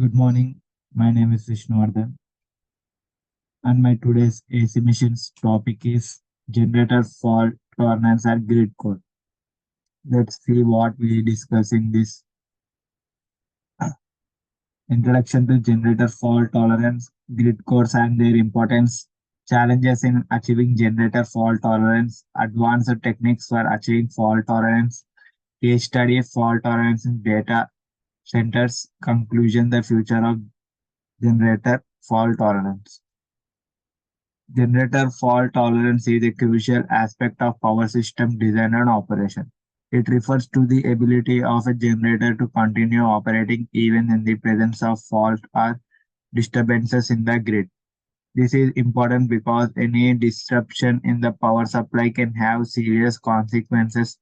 Good morning. My name is Vishnuvardhan, and my today's AC missions topic is generator fault tolerance and grid code. Let's see what we discuss in this introduction to generator fault tolerance, grid codes, and their importance, challenges in achieving generator fault tolerance, advanced techniques for achieving fault tolerance, case study fault tolerance in data centers, conclusion the future of generator fault tolerance. Generator fault tolerance is a crucial aspect of power system design and operation. It refers to the ability of a generator to continue operating even in the presence of fault or disturbances in the grid. This is important because any disruption in the power supply can have serious consequences,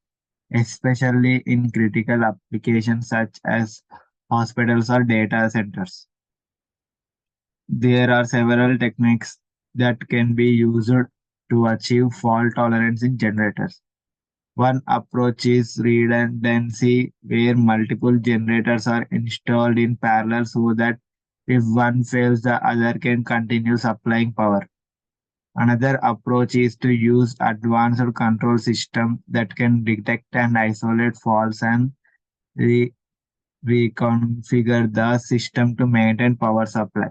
especially in critical applications such as hospitals or data centers. There are several techniques that can be used to achieve fault tolerance in generators. One approach is redundancy, where multiple generators are installed in parallel so that if one fails, the other can continue supplying power. Another approach is to use advanced control system that can detect and isolate faults and re- reconfigure the system to maintain power supply.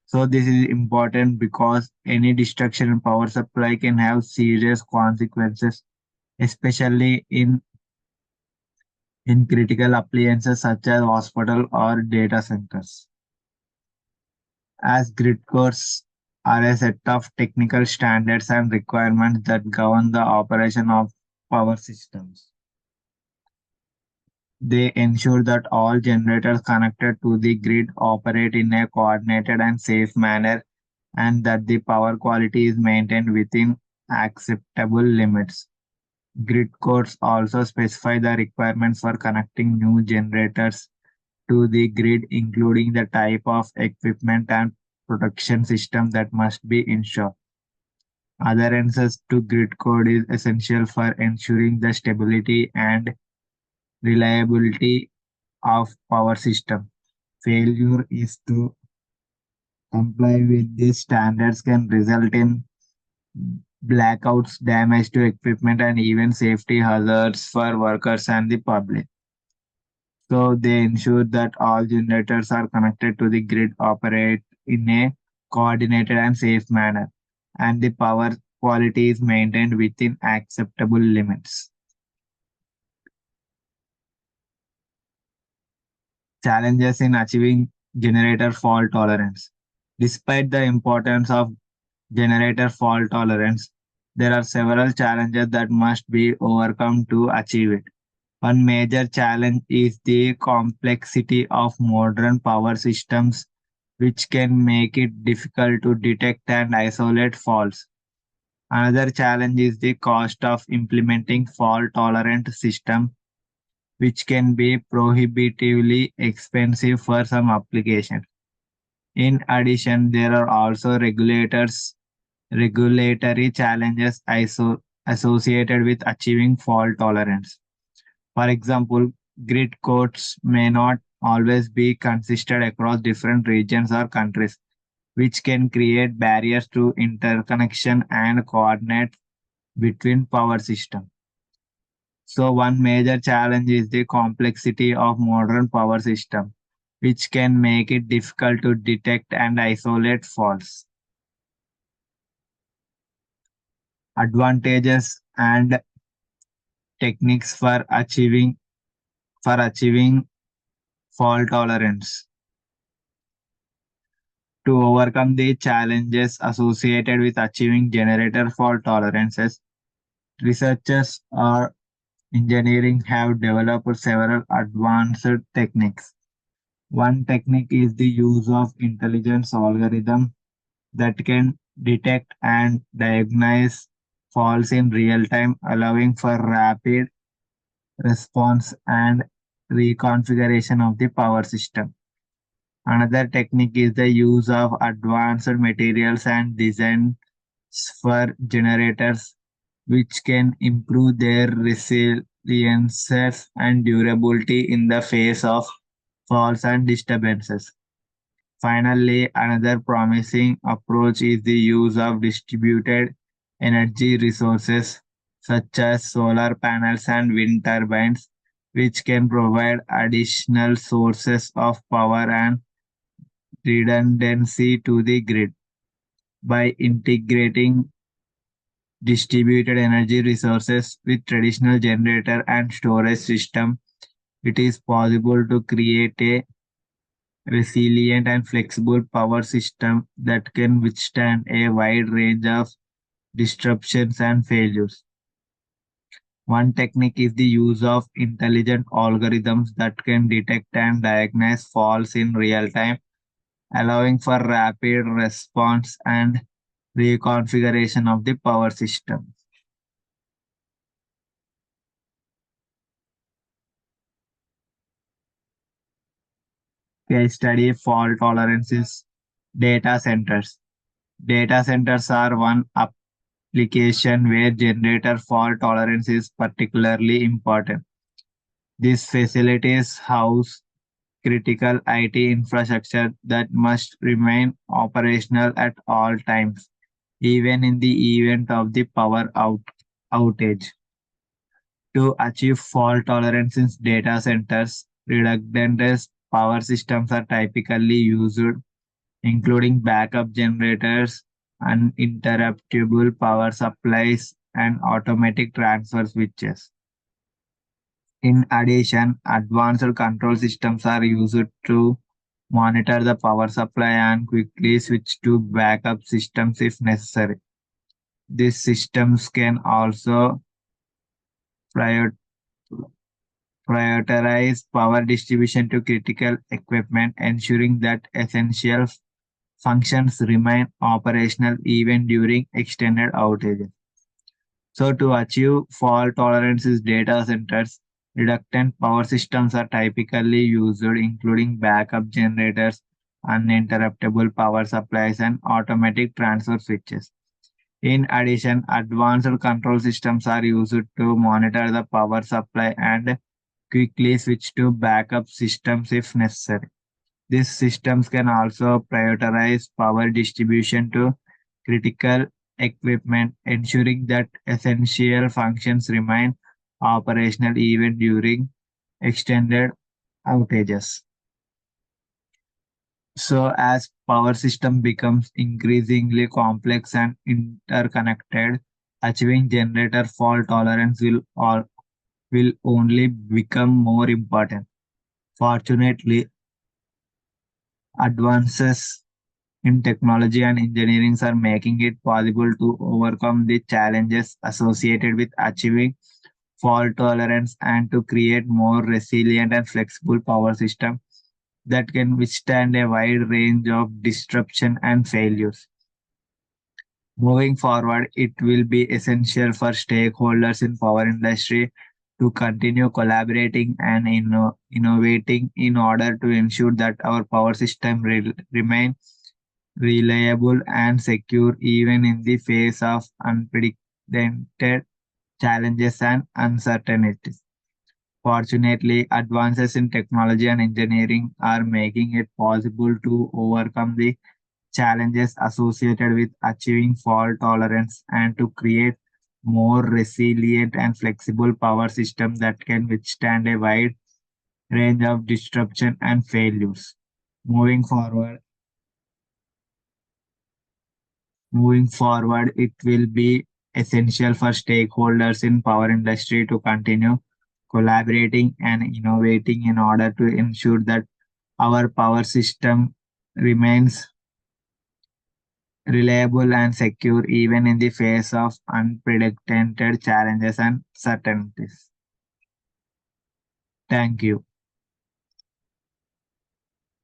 So this is important because any destruction in power supply can have serious consequences, especially in critical appliances such as hospital or data centers. As grid codes are a set of technical standards and requirements that govern the operation of power systems. They ensure that all generators connected to the grid operate in a coordinated and safe manner and that the power quality is maintained within acceptable limits. Grid codes also specify the requirements for connecting new generators to the grid, including the type of equipment and protection system that must be installed. Adherence to grid code is essential for ensuring the stability and reliability of power system. Failure is to comply with these standards can result in blackouts, damage to equipment, and even safety hazards for workers and the public. So they ensure that all generators are connected to the grid, operate in a coordinated and safe manner, and the power quality is maintained within acceptable limits. Challenges in achieving generator fault tolerance. Despite the importance of generator fault tolerance, there are several challenges that must be overcome to achieve it. One major challenge is the complexity of modern power systems, which can make it difficult to detect and isolate faults. Another challenge is the cost of implementing fault tolerant system, which can be prohibitively expensive for some applications. In addition, there are also regulatory challenges associated with achieving fault tolerance. For example, grid codes may not always be consistent across different regions or countries, which can create barriers to interconnection and coordinate between power systems. So, one major challenge is the complexity of modern power system, which can make it difficult to detect and isolate faults. Advantages and techniques for achieving fault tolerance. To overcome the challenges associated with achieving generator fault tolerances, researchers or engineering have developed several advanced techniques. One technique is the use of intelligence algorithm that can detect and diagnose faults in real time, allowing for rapid response and reconfiguration of the power system. Another technique is the use of advanced materials and designs for generators, which can improve their resilience and durability in the face of faults and disturbances. Finally, another promising approach is the use of distributed energy resources such as solar panels and wind turbines, which can provide additional sources of power and redundancy to the grid. By integrating distributed energy resources with traditional generator and storage system, it is possible to create a resilient and flexible power system that can withstand a wide range of disruptions and failures. One technique is the use of intelligent algorithms that can detect and diagnose faults in real time, allowing for rapid response and reconfiguration of the power system. Case study: fault tolerances. Data centers. Data centers are one application where generator fault tolerance is particularly important. These facilities house critical IT infrastructure that must remain operational at all times, even in the event of the outage. To achieve fault tolerance in data centers, redundant power systems are typically used, including backup generators, uninterruptible power supplies, and automatic transfer switches. In addition, advanced control systems are used to monitor the power supply and quickly switch to backup systems if necessary. These systems can also prior- prioritize power distribution to critical equipment, ensuring that essential functions remain operational even during extended outages. So, to achieve fault tolerance in data centers, reductant power systems are typically used, including backup generators, uninterruptible power supplies, and automatic transfer switches. In addition, advanced control systems are used to monitor the power supply and quickly switch to backup systems if necessary. These systems can also prioritize power distribution to critical equipment, ensuring that essential functions remain operational even during extended outages. So, as power system becomes increasingly complex and interconnected, achieving generator fault tolerance will only become more important. Fortunately, advances in technology and engineering are making it possible to overcome the challenges associated with achieving fault tolerance and to create more resilient and flexible power system that can withstand a wide range of disruption and failures. Moving forward, it will be essential for stakeholders in power industry to continue collaborating and innovating in order to ensure that our power system remain reliable and secure even in the face of unprecedented challenges and uncertainties. Fortunately, advances in technology and engineering are making it possible to overcome the challenges associated with achieving fault tolerance and to create more resilient and flexible power systems that can withstand a wide range of disruption and failures. Moving forward, Moving forward, it will be essential for stakeholders in power industry to continue collaborating and innovating in order to ensure that our power system remains reliable and secure even in the face of unprecedented challenges and certainties. Thank you.